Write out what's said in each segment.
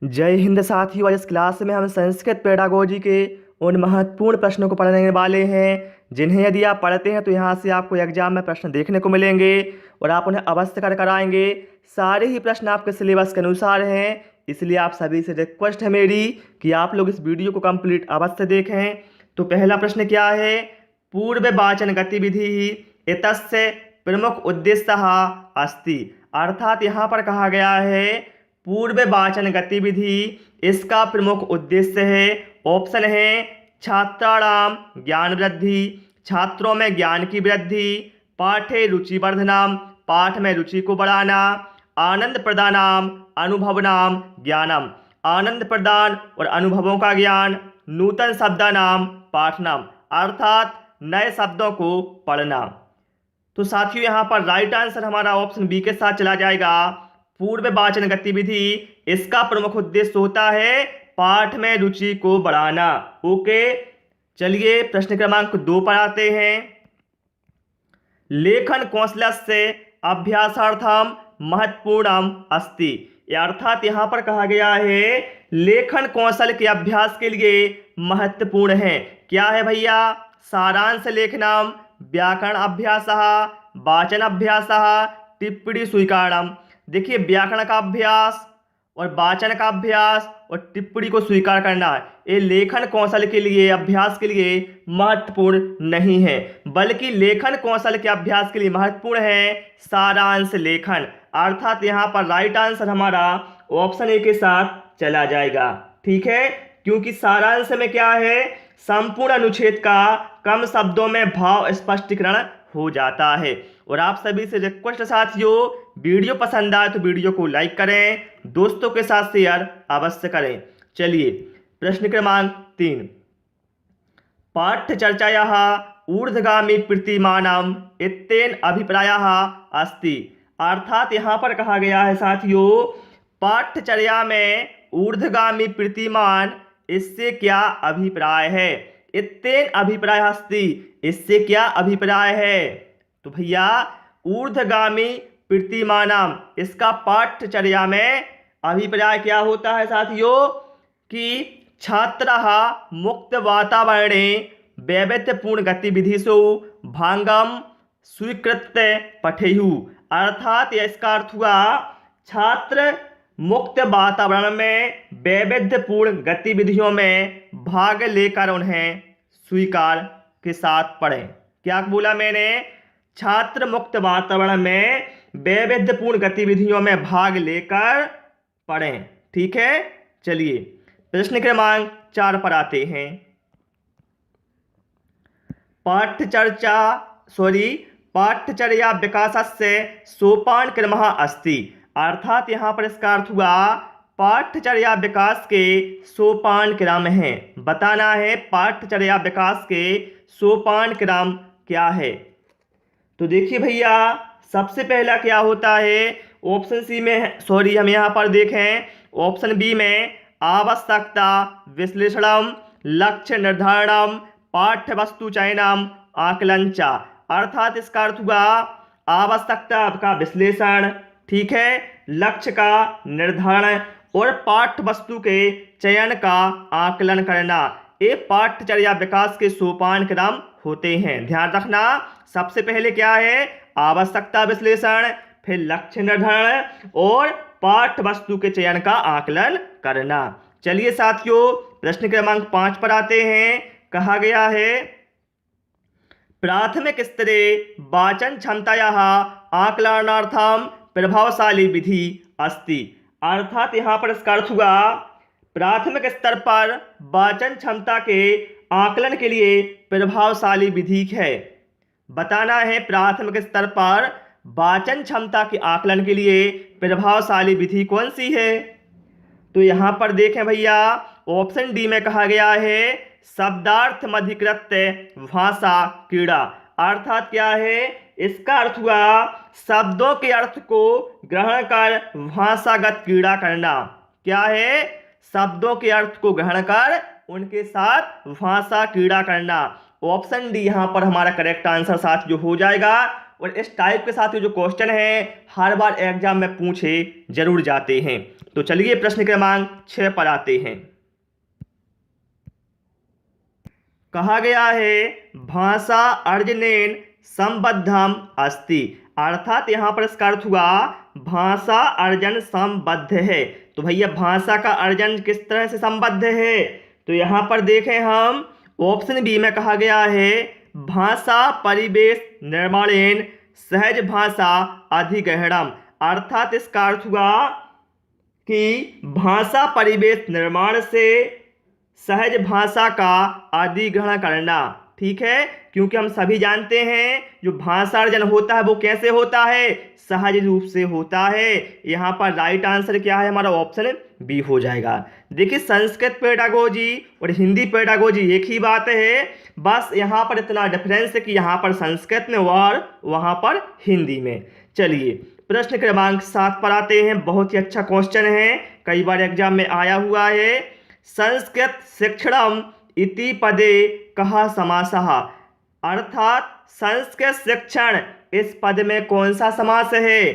जय हिंद साथियों। आज इस क्लास में हम संस्कृत पेडागोजी के उन महत्वपूर्ण प्रश्नों को पढ़ने वाले हैं जिन्हें यदि आप पढ़ते हैं तो यहाँ से आपको एग्जाम में प्रश्न देखने को मिलेंगे और आप उन्हें अवश्य कर कराएंगे। सारे ही प्रश्न आपके सिलेबस के अनुसार हैं, इसलिए आप सभी से रिक्वेस्ट है मेरी कि आप लोग इस वीडियो को कंप्लीट अवश्य देखें। तो पहला प्रश्न क्या है? पूर्व वाचन गतिविधि एतस्य प्रमुख उद्देश्य अस्ति। अर्थात यहाँ पर कहा गया है पूर्व वाचन गतिविधि इसका प्रमुख उद्देश्य है। ऑप्शन है छात्राणाम ज्ञान वृद्धि, छात्रों में ज्ञान की वृद्धि, पाठे रुचि वर्धनम, पाठ में रुचि को बढ़ाना, आनंद प्रदानाम अनुभवनाम ज्ञानम, आनंद प्रदान और अनुभवों का ज्ञान, नूतन शब्दानाम पाठनम अर्थात नए शब्दों को पढ़ना। तो साथियों यहाँ पर राइट आंसर हमारा ऑप्शन बी के साथ चला जाएगा। पूर्व वाचन गतिविधि इसका प्रमुख उद्देश्य होता है पाठ में रुचि को बढ़ाना। ओके, चलिए प्रश्न क्रमांक 2 पर आते हैं। लेखन कौशलस्य अभ्यासार्थम महत्वपूर्णम अस्ति। अर्थात यहाँ पर कहा गया है लेखन कौशल के अभ्यास के लिए महत्वपूर्ण है। क्या है भैया? सारांश लेखनम, व्याकरण अभ्यासः, वाचन अभ्यासः, टिप्पणी स्वीकारणम। देखिए, व्याकरण का अभ्यास और वाचन का अभ्यास और टिप्पणी को स्वीकार करना ये लेखन कौशल के लिए, अभ्यास के लिए महत्वपूर्ण नहीं है, बल्कि लेखन कौशल के अभ्यास के लिए महत्वपूर्ण है सारांश लेखन। अर्थात यहाँ पर राइट आंसर हमारा ऑप्शन ए के साथ चला जाएगा। ठीक है, क्योंकि सारांश में क्या है, संपूर्ण अनुच्छेद का कम शब्दों में भाव स्पष्टीकरण हो जाता है। और आप सभी से रिक्वेस्ट साथियों, वीडियो पसंद आए तो वीडियो को लाइक करें, दोस्तों के साथ शेयर अवश्य करें। चलिए प्रश्न क्रमांक 3। पाठ्यचर्चायाः ऊर्ध्वगामी प्रतिमानम इत्येन अभिप्रायः अस्ति। अर्थात यहाँ पर कहा गया है साथियों पाठ्यचर्या में ऊर्ध्वगामी प्रतिमान, इससे क्या अभिप्राय है? इत्येन अभिप्राय अस्ति, इससे क्या अभिप्राय है? तो भैया ऊर्ध्वगामी प्रतिमानम इसका पाठ्यचर्या में अभिप्राय क्या होता है साथियों कि छात्रः मुक्त वातावरणे वैविध्यपूर्ण गतिविधिषु भागं स्वीकृत्य पठेयुः। अर्थात इसका अर्थ हुआ छात्र मुक्त वातावरण में वैविध्यपूर्ण गतिविधियों में भाग लेकर उन्हें स्वीकार के साथ पढ़ें। क्या बोला मैंने? छात्र मुक्त वातावरण में वैविध्यपूर्ण गतिविधियों में भाग लेकर पढ़ें। ठीक है, चलिए प्रश्न क्रमांक 4 पर आते हैं। पाठ्यचर्या विकासस्य सोपान क्रमः अस्ति। अर्थात यहाँ पर इसका अर्थ हुआ पाठ्यचर्या विकास के सोपान क्रम है। बताना है पाठ्यचर्या विकास के सोपान क्रम क्या है। तो देखिए भैया, सबसे पहला क्या होता है, ऑप्शन सी में हम यहाँ पर देखें ऑप्शन बी में आवश्यकता विश्लेषणम, लक्ष्य निर्धारणम, पाठ्य वस्तु चयनम, आकलन च। अर्थात इसका अर्थ हुआ आवश्यकता का विश्लेषण, ठीक है, लक्ष्य का निर्धारण और पाठ्य वस्तु के चयन का आकलन करना, ये पाठ्यचर्या विकास के सोपान क्रम होते हैं। ध्यान रखना, सबसे पहले क्या है, आवश्यकता विश्लेषण, फिर लक्ष्य निर्धारण और पाठ्य वस्तु के चयन का आकलन करना। चलिए साथियों प्रश्न क्रमांक 5 पर आते हैं। कहा गया है प्राथमिक स्तरे वाचन क्षमतायाः आकलनार्थम प्रभावशाली विधि अस्ति। अर्थात यहाँ पर इसका अर्थ हुआ प्राथमिक स्तर पर वाचन क्षमता के आकलन के लिए प्रभावशाली विधि है। बताना है प्राथमिक स्तर पर वाचन क्षमता के आकलन के लिए प्रभावशाली विधि कौन सी है। तो यहाँ पर देखें भैया ऑप्शन डी में कहा गया है शब्दार्थ मधिकृत भाषा क्रीड़ा। अर्थात क्या है, इसका अर्थ हुआ शब्दों के अर्थ को ग्रहण कर भाषागत क्रीड़ा करना। क्या है? शब्दों के अर्थ को ग्रहण कर उनके साथ भाषा क्रीड़ा करना। ऑप्शन डी यहाँ पर हमारा करेक्ट आंसर साथ जो हो जाएगा। और इस टाइप के साथ ये जो क्वेश्चन है हर बार एग्जाम में पूछे जरूर जाते हैं। तो चलिए प्रश्न क्रमांक 6 पर आते हैं। कहा गया है भाषा अर्जनेन संबद्धम अस्ति, अर्थात यहाँ पर इसका अर्थ हुआ भाषा अर्जन संबद्ध है। तो भैया भाषा का अर्जन किस तरह से संबद्ध है? तो यहाँ पर देखें हम ऑप्शन बी में कहा गया है भाषा परिवेश निर्माणेन सहज भाषा अधिग्रहणम, अर्थात इसका अर्थ हुआ कि भाषा परिवेश निर्माण से सहज भाषा का अधिग्रहण करना। ठीक है, क्योंकि हम सभी जानते हैं जो भाषा अर्जन होता है वो कैसे होता है? सहज रूप से होता है। यहाँ पर राइट आंसर क्या है? हमारा ऑप्शन बी हो जाएगा। देखिए संस्कृत पेडागोजी और हिंदी पेडागोजी एक ही बात है, बस यहाँ पर इतना डिफरेंस है कि यहाँ पर संस्कृत में और वहाँ पर हिंदी में। चलिए प्रश्न क्रमांक 7 पर आते हैं। बहुत ही अच्छा क्वेश्चन है, कई बार एग्जाम में आया हुआ है। संस्कृत शिक्षणम इति पदे कहा समासः, अर्थात संस्कृत शिक्षण इस पद में कौन सा समास है?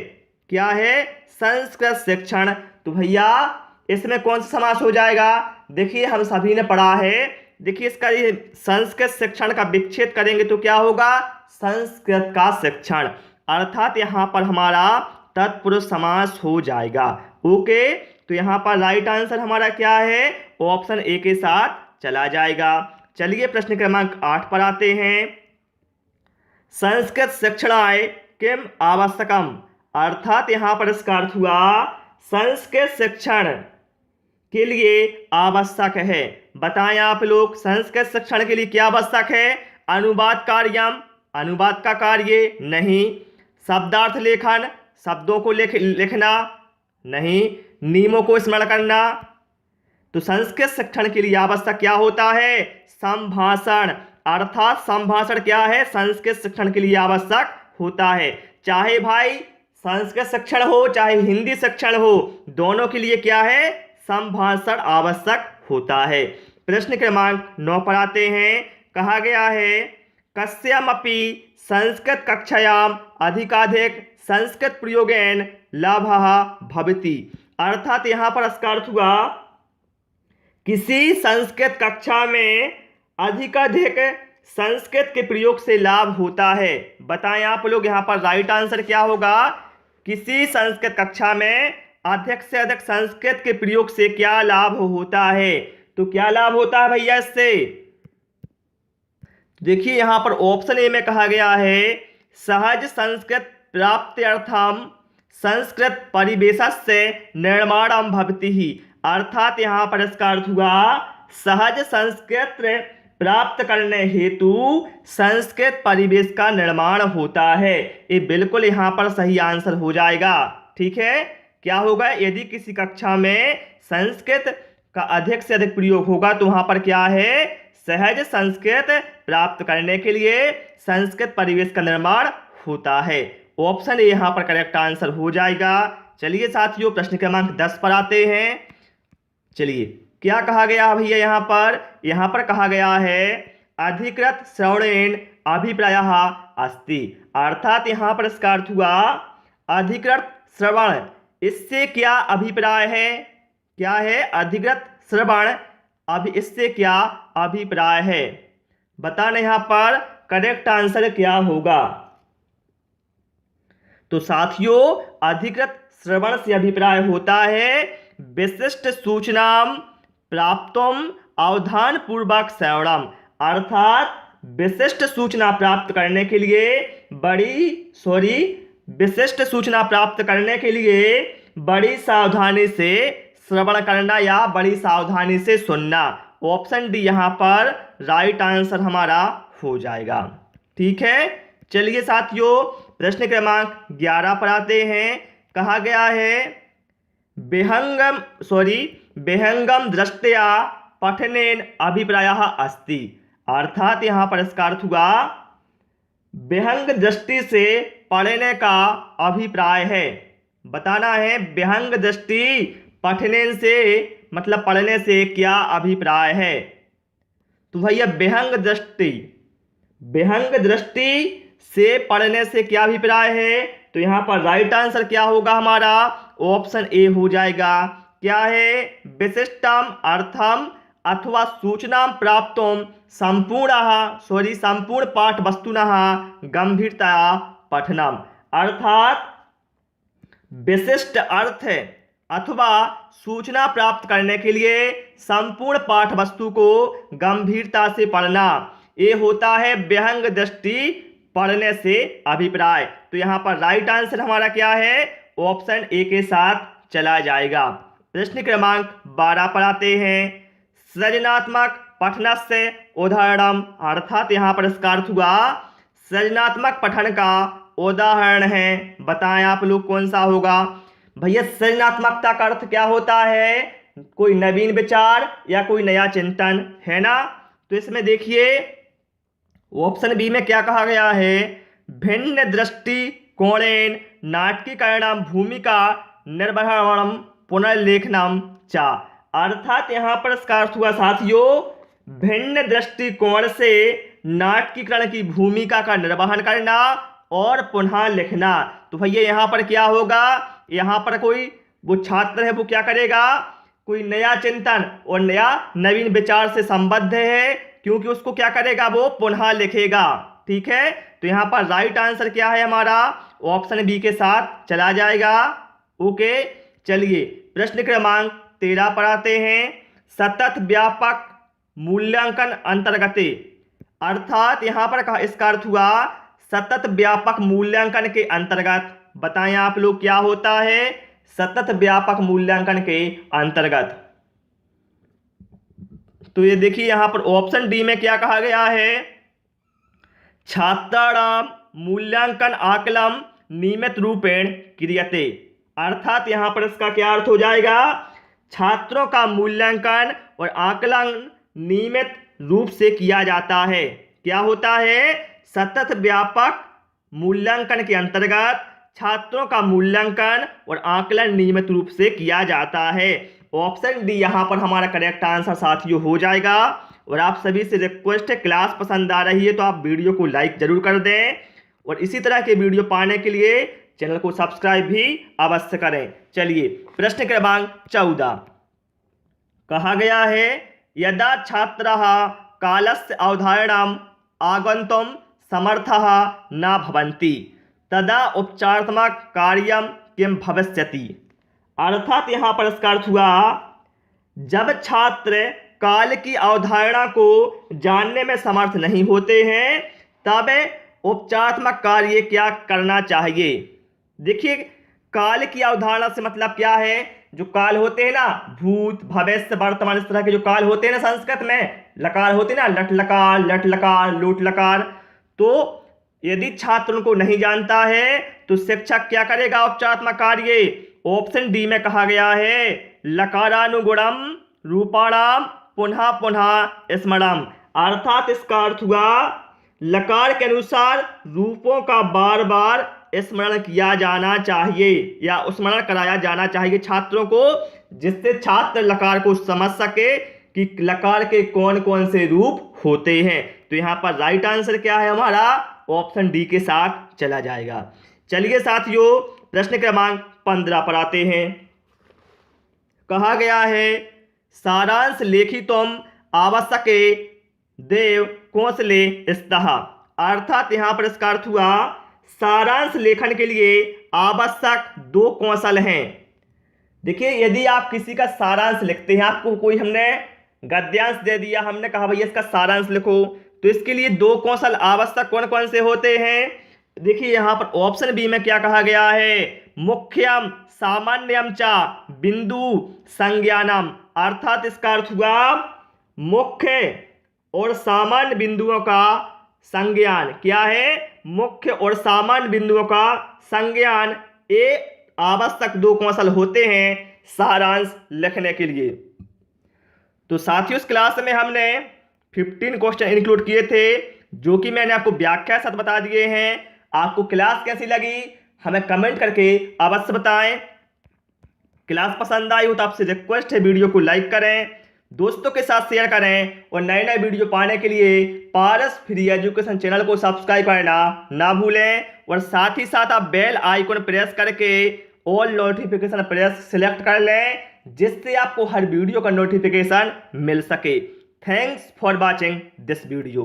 क्या है? संस्कृत शिक्षण। तो भैया इसमें कौन सा समास हो जाएगा? देखिए हम सभी ने पढ़ा है, देखिए इसका ये संस्कृत शिक्षण का विच्छेद करेंगे तो क्या होगा? संस्कृत का शिक्षण, अर्थात यहाँ पर हमारा तत्पुरुष समास हो जाएगा। ओके, तो यहाँ पर राइट आंसर हमारा क्या है? ऑप्शन ए के साथ चला जाएगा। चलिए प्रश्न क्रमांक 8 पर आते हैं। संस्कृत शिक्षणाय किम आवश्यकम, अर्थात यहाँ पर इसका अर्थ हुआ संस्कृत शिक्षण के लिए आवश्यक है। बताएं आप लोग संस्कृत शिक्षण के लिए क्या आवश्यक है? अनुवाद कार्यम, अनुवाद का कार्य नहीं। शब्दार्थ लेखन, शब्दों को लिखना नहीं। नियमों को स्मरण करना। तो संस्कृत शिक्षण के लिए आवश्यक क्या होता है? संभाषण, अर्थात संभाषण क्या है? संस्कृत शिक्षण के लिए आवश्यक होता है। चाहे भाई संस्कृत शिक्षण हो चाहे हिंदी शिक्षण हो, दोनों के लिए क्या है? संभाषण आवश्यक होता है। प्रश्न क्रमांक 9 पर आते हैं। कहा गया है कस्यामपि संस्कृत कक्षायाम अधिकाधिक संस्कृत प्रयोगेन लाभः भवति, अर्थात यहाँ पर इसका अर्थ हुआ किसी संस्कृत कक्षा में अधिकाधिक संस्कृत के प्रयोग से लाभ होता है। बताएं आप लोग यहाँ पर राइट आंसर क्या होगा? किसी संस्कृत कक्षा में अधिक से अधिक संस्कृत के प्रयोग से क्या लाभ होता है? तो क्या लाभ होता है भैया इससे? देखिए यहाँ पर ऑप्शन ए में कहा गया है सहज संस्कृत प्राप्त्यर्थम संस्कृत परिवेशस्य निर्माणम भवति, अर्थात यहाँ पर इसका अर्थ हुआ सहज संस्कृत प्राप्त करने हेतु संस्कृत परिवेश का निर्माण होता है। ये बिल्कुल यहाँ पर सही आंसर हो जाएगा। ठीक है, क्या होगा? यदि किसी कक्षा में संस्कृत का अधिक से अधिक प्रयोग होगा तो वहाँ पर क्या है? सहज संस्कृत प्राप्त करने के लिए संस्कृत परिवेश का निर्माण होता है। ऑप्शन ए यहाँ पर करेक्ट आंसर हो जाएगा। चलिए साथियों प्रश्न क्रमांक 10 पर आते हैं। चलिए क्या कहा गया भैया यहाँ पर कहा गया है अधिकृत श्रवणेन अभिप्रायः अस्ति, अर्थात यहाँ पर इसका अर्थ हुआ अधिकृत श्रवण, इससे क्या अभिप्राय है? क्या है? अधिकृत श्रवण, इससे क्या अभिप्राय है? बताना यहाँ पर करेक्ट आंसर क्या होगा? तो साथियों अधिकृत श्रवण से अभिप्राय होता है विशिष्ट सूचना प्राप्तम अवधान पूर्वक श्रवणम, अर्थात विशिष्ट सूचना प्राप्त करने के लिए विशिष्ट सूचना प्राप्त करने के लिए बड़ी सावधानी से श्रवण करना या बड़ी सावधानी से सुनना। ऑप्शन डी यहाँ पर राइट आंसर हमारा हो जाएगा। ठीक है, चलिए साथियों प्रश्न क्रमांक 11 पर आते हैं। कहा गया है विहंगम दृष्टया पठनेन अभिप्रायः अस्ति, अर्थात यहाँ पर इसका अर्थ हुआ विहंग दृष्टि से पढ़ने का अभिप्राय है। बताना है विहंग दृष्टि पठने से मतलब पढ़ने से क्या अभिप्राय है? तो भैया विहंग दृष्टि से पढ़ने से क्या अभिप्राय है? तो यहाँ पर राइट आंसर क्या होगा हमारा? ऑप्शन ए हो जाएगा। क्या है? विशिष्टम अर्थम अथवा सूचना प्राप्तुम संपूर्ण पाठ वस्तुनः गंभीरतया पठनम। अर्थात विशिष्ट अर्थ अथवा सूचना प्राप्त करने के लिए संपूर्ण पाठ वस्तु को गंभीरता से पढ़ना, ये होता है विहंग दृष्टि पढ़ने से अभिप्राय। तो यहाँ पर राइट आंसर हमारा क्या है? ऑप्शन ए के साथ चला जाएगा। प्रश्न क्रमांक 12 पर आते हैं। सृजनात्मक पठनस्य उदाहरणम, अर्थात यहाँ पर इसका अर्थ हुआ सृजनात्मक पठन का उदाहरण है, बताएं आप लोग कौन सा होगा? भैया सृजनात्मकता का अर्थ क्या होता है? कोई नवीन विचार या कोई नया चिंतन, है ना? तो इसमें देखिए ऑप्शन बी में क्या कहा गया है? भिन्न दृष्टि कोणेन नाटकीकरणम भूमिका निर्वहणम पुनर्लेखनम चा। अर्थात यहाँ पर इसका अर्थ हुआ साथियों भिन्न दृष्टिकोण से नाटकीकरण की भूमिका का निर्वहन करना और पुनः लिखना। तो भैया यहाँ पर क्या होगा? यहाँ पर कोई वो छात्र है वो क्या करेगा? कोई नया चिंतन और नया नवीन विचार से संबद्ध है, क्योंकि उसको क्या करेगा? वो पुनः लिखेगा। ठीक है, तो यहाँ पर राइट आंसर क्या है हमारा? ऑप्शन बी के साथ चला जाएगा। ओके, चलिए प्रश्न क्रमांक 13 पर आते हैं। सतत व्यापक मूल्यांकन अंतर्गत, अर्थात यहाँ पर इसका अर्थ हुआ सतत व्यापक मूल्यांकन के अंतर्गत, बताएं आप लोग क्या होता है सतत व्यापक मूल्यांकन के अंतर्गत? तो ये देखिए यहाँ पर ऑप्शन डी में क्या कहा गया है? छात्राणाम मूल्यांकन आकलन नियमित रूपेण क्रियते। अर्थात यहाँ पर इसका क्या अर्थ हो जाएगा? छात्रों का मूल्यांकन और आकलन नियमित रूप से किया जाता है। क्या होता है? सतत व्यापक मूल्यांकन के अंतर्गत छात्रों का मूल्यांकन और आकलन नियमित रूप से किया जाता है। ऑप्शन डी यहाँ पर हमारा करेक्ट आंसर साथियों हो जाएगा। और आप सभी से रिक्वेस्ट है, क्लास पसंद आ रही है तो आप वीडियो को लाइक जरूर कर दें और इसी तरह के वीडियो पाने के लिए चैनल को सब्सक्राइब भी अवश्य करें। चलिए प्रश्न क्रमांक 14 कहा गया है यदा छात्रः कालस्य अवधारणाम् आगन्तुं समर्थः न भवन्ति तदा उपचारात्मक कार्यम किम भविष्यति। अर्थात यहाँ पर इसका अर्थ हुआ जब छात्र काल की अवधारणा को जानने में समर्थ नहीं होते हैं तब उपचारात्मक कार्य क्या करना चाहिए। देखिए काल की अवधारणा से मतलब क्या है? जो काल होते हैं ना, भूत भविष्य वर्तमान, इस तरह के जो काल होते हैं ना, संस्कृत में लकार होते हैं ना, लट लकार, लट लकार, लोट लकार। तो यदि छात्र उनको नहीं जानता है तो शिक्षक क्या करेगा? उपचारात्मक कार्य। ऑप्शन डी में कहा गया है लकारानुगुणम रूपाणाम पुनः पुनः स्मरणम। अर्थात इसका अर्थ हुआ लकार के अनुसार रूपों का बार बार स्मरण किया जाना चाहिए या स्मरण कराया जाना चाहिए छात्रों को, जिससे छात्र लकार को समझ सके कि लकार के कौन कौन से रूप होते हैं। तो यहाँ पर राइट आंसर क्या है हमारा? ऑप्शन डी के साथ चला जाएगा। चलिए साथियों प्रश्न क्रमांक 15 पर आते हैं। कहा गया है सारांश लेखितुम आवश्यके देव कौशले स्तः। अर्थात यहाँ पर इसका अर्थ हुआ सारांश लेखन के लिए आवश्यक 2 कौशल हैं। देखिए यदि आप किसी का सारांश लिखते हैं, आपको कोई हमने गद्यांश दे दिया, हमने कहा भैया इसका सारांश लिखो, तो इसके लिए 2 कौशल आवश्यक कौन कौन से होते हैं? देखिए यहाँ पर ऑप्शन बी में क्या कहा गया है? मुख्यम सामान्यम चा बिंदु संज्ञानम। अर्थात इसका अर्थ हुआ मुख्य और सामान्य बिंदुओं का संज्ञान। क्या है? मुख्य और सामान्य बिंदुओं का संज्ञान, ये आवश्यक 2 कौशल होते हैं सारांश लिखने के लिए। तो साथियों इस क्लास में हमने 15 क्वेश्चन इंक्लूड किए थे जो कि मैंने आपको व्याख्या साथ बता दिए हैं। आपको क्लास कैसी लगी हमें कमेंट करके अवश्य बताएं। क्लास पसंद आई हो तो आपसे रिक्वेस्ट है वीडियो को लाइक करें, दोस्तों के साथ शेयर करें और नए नए वीडियो पाने के लिए पारस फ्री एजुकेशन चैनल को सब्सक्राइब करना ना भूलें और साथ ही साथ आप बेल आइकन प्रेस करके ऑल नोटिफिकेशन प्रेस सिलेक्ट कर लें, जिससे आपको हर वीडियो का नोटिफिकेशन मिल सके। Thanks for watching this video.